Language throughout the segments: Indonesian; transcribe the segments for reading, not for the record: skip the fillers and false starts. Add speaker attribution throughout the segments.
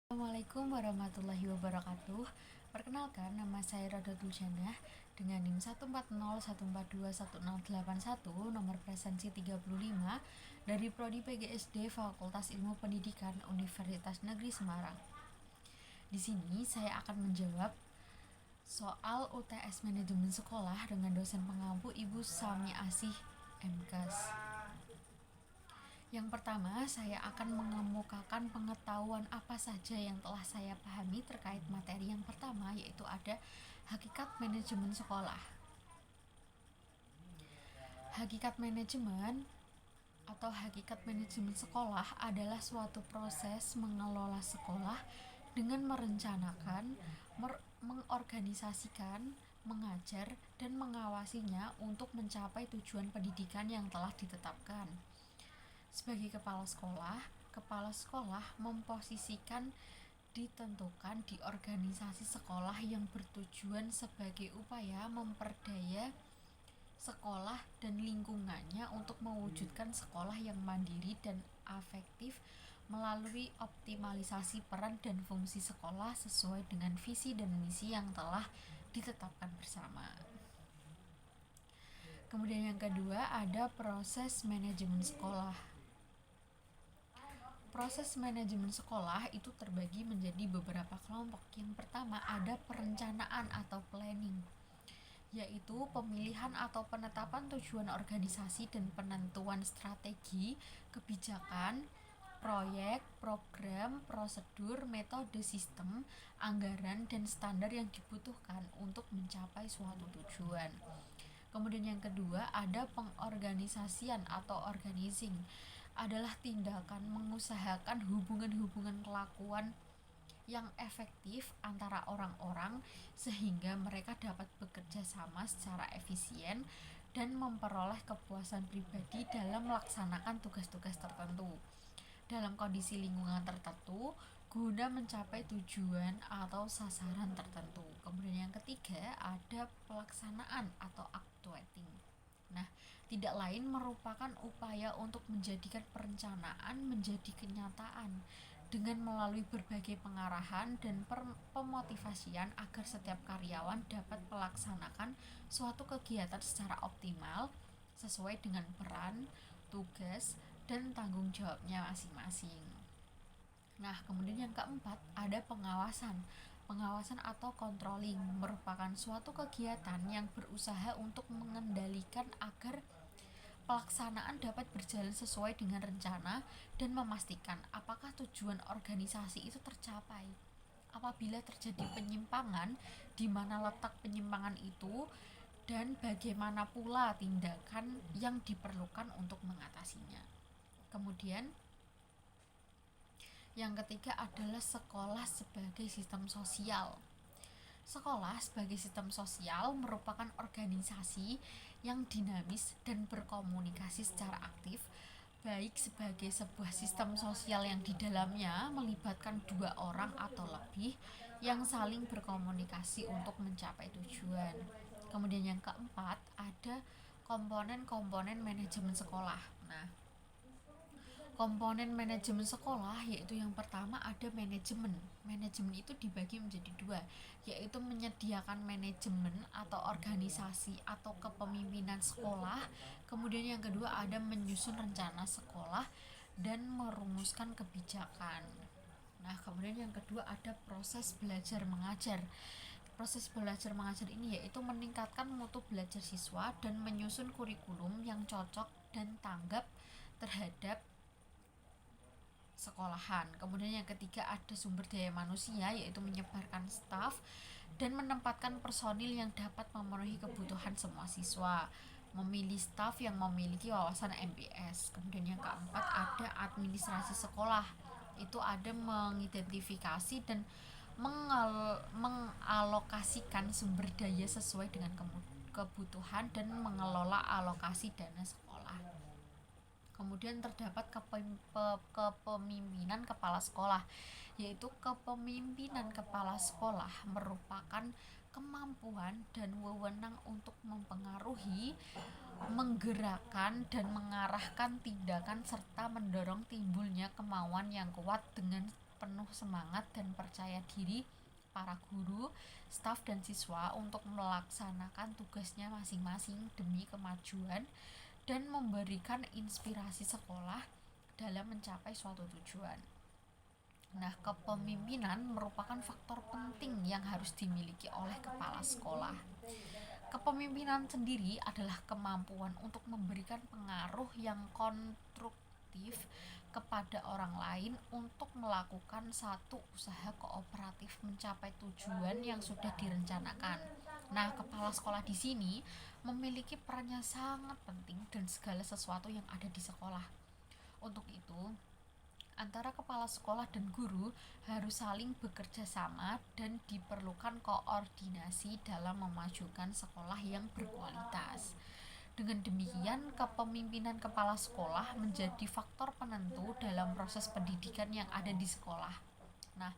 Speaker 1: Assalamualaikum warahmatullahi wabarakatuh. Perkenalkan, nama saya Rodatul Jannah dengan NIM 14014214081, nomor presensi 35 dari Prodi PGSD Fakultas Ilmu Pendidikan Universitas Negeri Semarang. Di sini saya akan menjawab soal UTS Manajemen Sekolah dengan dosen pengampu Ibu Sami Asih MKes. Yang pertama, saya akan mengemukakan pengetahuan apa saja yang telah saya pahami terkait materi yang pertama, yaitu ada hakikat manajemen sekolah. Hakikat manajemen atau hakikat manajemen sekolah adalah suatu proses mengelola sekolah dengan merencanakan, mengorganisasikan, mengajar, dan mengawasinya untuk mencapai tujuan pendidikan yang telah ditetapkan. Sebagai kepala sekolah memposisikan ditentukan di organisasi sekolah yang bertujuan sebagai upaya memperdaya sekolah dan lingkungannya untuk mewujudkan sekolah yang mandiri dan afektif melalui optimalisasi peran dan fungsi sekolah sesuai dengan visi dan misi yang telah ditetapkan bersama. Kemudian yang kedua ada proses manajemen sekolah. Proses manajemen sekolah itu terbagi menjadi beberapa kelompok. Yang pertama ada perencanaan atau planning, yaitu pemilihan atau penetapan tujuan organisasi dan penentuan strategi, kebijakan, proyek, program, prosedur, metode, sistem, anggaran, dan standar yang dibutuhkan untuk mencapai suatu tujuan. Kemudian yang kedua ada pengorganisasian atau organizing, adalah tindakan mengusahakan hubungan-hubungan kelakuan yang efektif antara orang-orang sehingga mereka dapat bekerja sama secara efisien dan memperoleh kepuasan pribadi dalam melaksanakan tugas-tugas tertentu dalam kondisi lingkungan tertentu guna mencapai tujuan atau sasaran tertentu. Kemudian yang ketiga ada pelaksanaan atau actuating. Nah, tidak lain merupakan upaya untuk menjadikan perencanaan menjadi kenyataan dengan melalui berbagai pengarahan dan pemotivasian agar setiap karyawan dapat melaksanakan suatu kegiatan secara optimal sesuai dengan peran, tugas, dan tanggung jawabnya masing-masing. Nah, kemudian yang keempat ada pengawasan. Pengawasan atau controlling merupakan suatu kegiatan yang berusaha untuk mengendalikan agar pelaksanaan dapat berjalan sesuai dengan rencana dan memastikan apakah tujuan organisasi itu tercapai. Apabila terjadi penyimpangan, di mana letak penyimpangan itu dan bagaimana pula tindakan yang diperlukan untuk mengatasinya. Kemudian yang ketiga adalah sekolah sebagai sistem sosial. Sekolah sebagai sistem sosial merupakan organisasi yang dinamis dan berkomunikasi secara aktif, baik sebagai sebuah sistem sosial yang di dalamnya melibatkan dua orang atau lebih yang saling berkomunikasi untuk mencapai tujuan. Kemudian yang keempat ada komponen-komponen manajemen sekolah. Nah, komponen manajemen sekolah yaitu yang pertama ada manajemen. Manajemen itu dibagi menjadi dua, yaitu menyediakan manajemen atau organisasi atau kepemimpinan sekolah. Kemudian yang kedua ada menyusun rencana sekolah dan merumuskan kebijakan. Nah, kemudian yang kedua ada proses belajar mengajar. Proses belajar mengajar ini yaitu meningkatkan mutu belajar siswa dan menyusun kurikulum yang cocok dan tanggap terhadap sekolahan. Kemudian yang ketiga ada sumber daya manusia, yaitu menyebarkan staf dan menempatkan personil yang dapat memenuhi kebutuhan semua siswa, memilih staf yang memiliki wawasan MBS. Kemudian yang keempat ada administrasi sekolah, itu ada mengidentifikasi dan mengalokasikan sumber daya sesuai dengan kebutuhan dan mengelola alokasi dana sekolah. Kemudian terdapat kepemimpinan kepala sekolah, yaitu kepemimpinan kepala sekolah merupakan kemampuan dan wewenang untuk mempengaruhi, menggerakkan, dan mengarahkan tindakan serta mendorong timbulnya kemauan yang kuat dengan penuh semangat dan percaya diri para guru, staf dan siswa untuk melaksanakan tugasnya masing-masing demi kemajuan dan memberikan inspirasi sekolah dalam mencapai suatu tujuan. Nah, kepemimpinan merupakan faktor penting yang harus dimiliki oleh kepala sekolah. Kepemimpinan sendiri adalah kemampuan untuk memberikan pengaruh yang konstruktif kepada orang lain untuk melakukan satu usaha kooperatif mencapai tujuan yang sudah direncanakan. Nah, kepala sekolah di sini memiliki peran yang sangat penting dan segala sesuatu yang ada di sekolah. Untuk itu, antara kepala sekolah dan guru harus saling bekerja sama dan diperlukan koordinasi dalam memajukan sekolah yang berkualitas. Dengan demikian, kepemimpinan kepala sekolah menjadi faktor penentu dalam proses pendidikan yang ada di sekolah. Nah,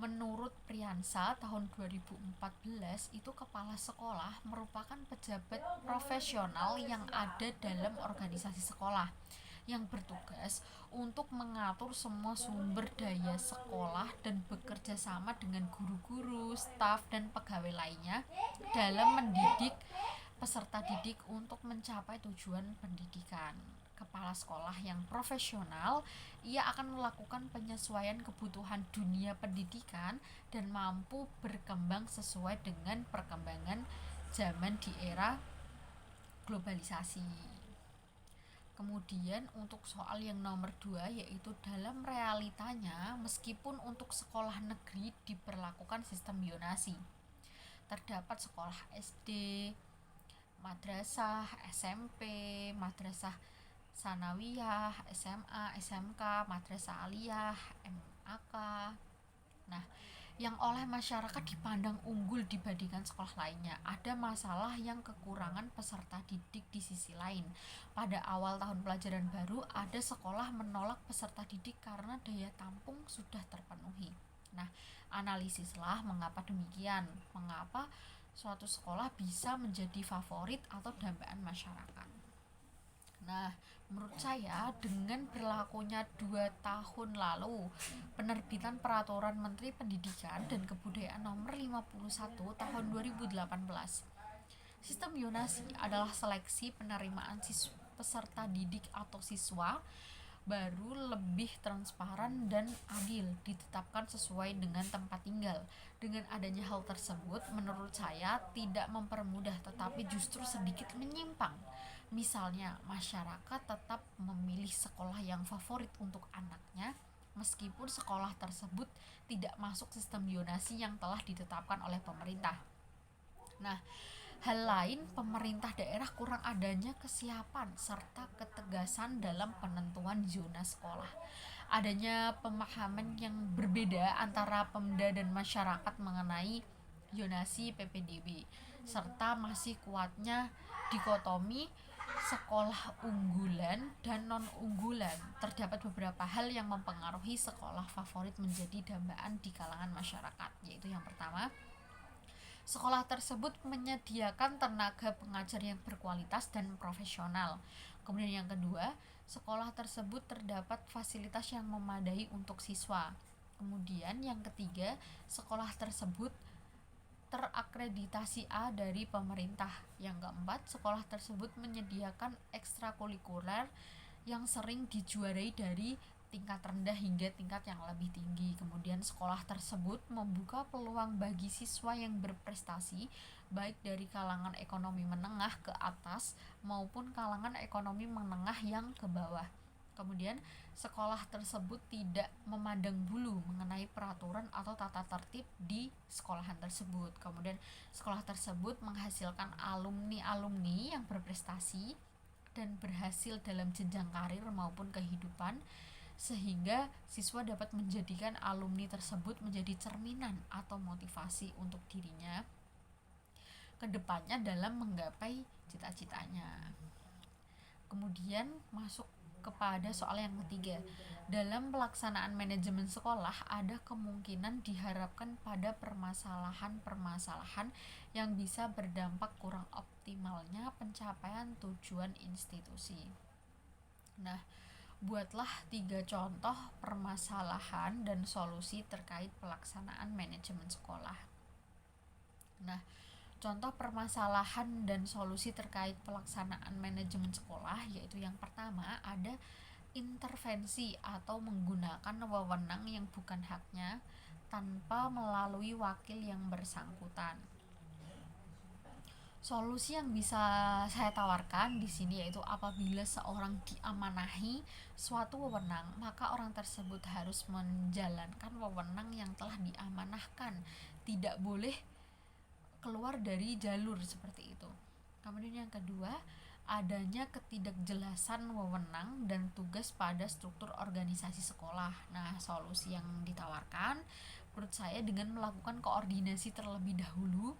Speaker 1: menurut Priyansa tahun 2014 itu kepala sekolah merupakan pejabat profesional yang ada dalam organisasi sekolah yang bertugas untuk mengatur semua sumber daya sekolah dan bekerja sama dengan guru-guru, staf, dan pegawai lainnya dalam mendidik peserta didik untuk mencapai tujuan pendidikan. Kepala sekolah yang profesional, ia akan melakukan penyesuaian kebutuhan dunia pendidikan dan mampu berkembang sesuai dengan perkembangan zaman di era globalisasi. Kemudian untuk soal yang nomor 2 yaitu dalam realitanya meskipun untuk sekolah negeri diberlakukan sistem zonasi. Terdapat sekolah SD, madrasah, SMP, madrasah sanawiyah, SMA, SMK, madrasah aliyah, MAK. Nah, yang oleh masyarakat dipandang unggul dibandingkan sekolah lainnya. Ada masalah yang kekurangan peserta didik di sisi lain. Pada awal tahun pelajaran baru, ada sekolah menolak peserta didik karena daya tampung sudah terpenuhi. Nah, analisislah mengapa demikian. Mengapa suatu sekolah bisa menjadi favorit atau dambaan masyarakat. Nah, menurut saya dengan berlakunya 2 tahun lalu penerbitan Peraturan Menteri Pendidikan dan Kebudayaan Nomor 51 Tahun 2018, sistem zonasi adalah seleksi penerimaan peserta didik atau siswa baru lebih transparan dan adil, ditetapkan sesuai dengan tempat tinggal. Dengan adanya hal tersebut, menurut saya tidak mempermudah tetapi justru sedikit menyimpang. Misalnya, masyarakat tetap memilih sekolah yang favorit untuk anaknya meskipun sekolah tersebut tidak masuk sistem zonasi yang telah ditetapkan oleh pemerintah. Nah, hal lain, pemerintah daerah kurang adanya kesiapan serta ketegasan dalam penentuan zona sekolah. Adanya pemahaman yang berbeda antara Pemda dan masyarakat mengenai zonasi PPDB, serta masih kuatnya dikotomi sekolah unggulan dan non-unggulan. Terdapat beberapa hal yang mempengaruhi sekolah favorit menjadi dambaan di kalangan masyarakat, yaitu yang pertama, sekolah tersebut menyediakan tenaga pengajar yang berkualitas dan profesional. Kemudian yang kedua, sekolah tersebut terdapat fasilitas yang memadai untuk siswa. Kemudian yang ketiga, sekolah tersebut terakreditasi A dari pemerintah. Yang keempat, sekolah tersebut menyediakan ekstrakurikuler yang sering dijuarai dari tingkat rendah hingga tingkat yang lebih tinggi. Kemudian sekolah tersebut membuka peluang bagi siswa yang berprestasi baik dari kalangan ekonomi menengah ke atas maupun kalangan ekonomi menengah yang ke bawah. Kemudian sekolah tersebut tidak memandang bulu mengenai peraturan atau tata tertib di sekolahan tersebut. Kemudian sekolah tersebut menghasilkan alumni-alumni yang berprestasi dan berhasil dalam jenjang karir maupun kehidupan, sehingga siswa dapat menjadikan alumni tersebut menjadi cerminan atau motivasi untuk dirinya ke depannya dalam menggapai cita-citanya. Kemudian masuk kepada soal yang ketiga. Dalam pelaksanaan manajemen sekolah, ada kemungkinan diharapkan pada permasalahan-permasalahan yang bisa berdampak kurang optimalnya pencapaian tujuan institusi. Nah, Buatlah 3 contoh permasalahan dan solusi terkait pelaksanaan manajemen sekolah. Nah, contoh permasalahan dan solusi terkait pelaksanaan manajemen sekolah yaitu yang pertama ada intervensi atau menggunakan wewenang yang bukan haknya tanpa melalui wakil yang bersangkutan. Solusi yang bisa saya tawarkan di sini yaitu apabila seorang diamanahi suatu wewenang, maka orang tersebut harus menjalankan wewenang yang telah diamanahkan, tidak boleh keluar dari jalur seperti itu. Kemudian yang kedua, adanya ketidakjelasan wewenang dan tugas pada struktur organisasi sekolah. Nah, solusi yang ditawarkan menurut saya dengan melakukan koordinasi terlebih dahulu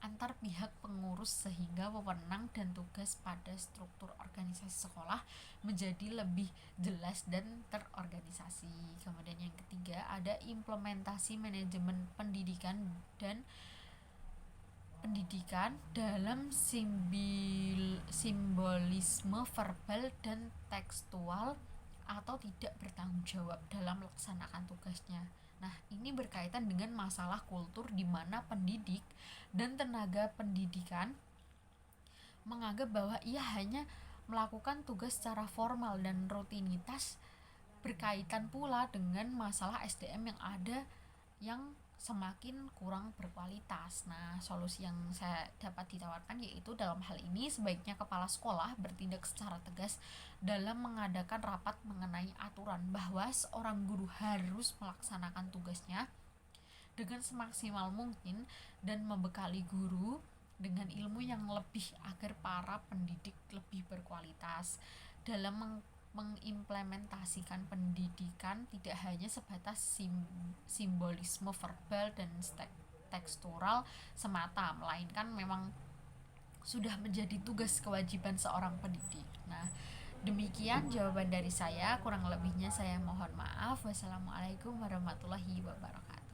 Speaker 1: antar pihak pengurus sehingga wewenang dan tugas pada struktur organisasi sekolah menjadi lebih jelas dan terorganisasi. Kemudian yang ketiga, ada implementasi manajemen pendidikan dalam simbolisme verbal dan tekstual atau tidak bertanggung jawab dalam melaksanakan tugasnya. Nah, ini berkaitan dengan masalah kultur di mana pendidik dan tenaga pendidikan menganggap bahwa ia hanya melakukan tugas secara formal dan rutinitas, berkaitan pula dengan masalah SDM yang ada yang semakin kurang berkualitas. Nah, solusi yang saya dapat ditawarkan yaitu dalam hal ini sebaiknya kepala sekolah bertindak secara tegas dalam mengadakan rapat mengenai aturan bahwa seorang guru harus melaksanakan tugasnya dengan semaksimal mungkin dan membekali guru dengan ilmu yang lebih agar para pendidik lebih berkualitas dalam mengimplementasikan pendidikan, tidak hanya sebatas simbolisme verbal dan tekstural semata, melainkan memang sudah menjadi tugas kewajiban seorang pendidik. Nah, demikian jawaban dari saya, kurang lebihnya saya mohon maaf. Wassalamualaikum warahmatullahi wabarakatuh.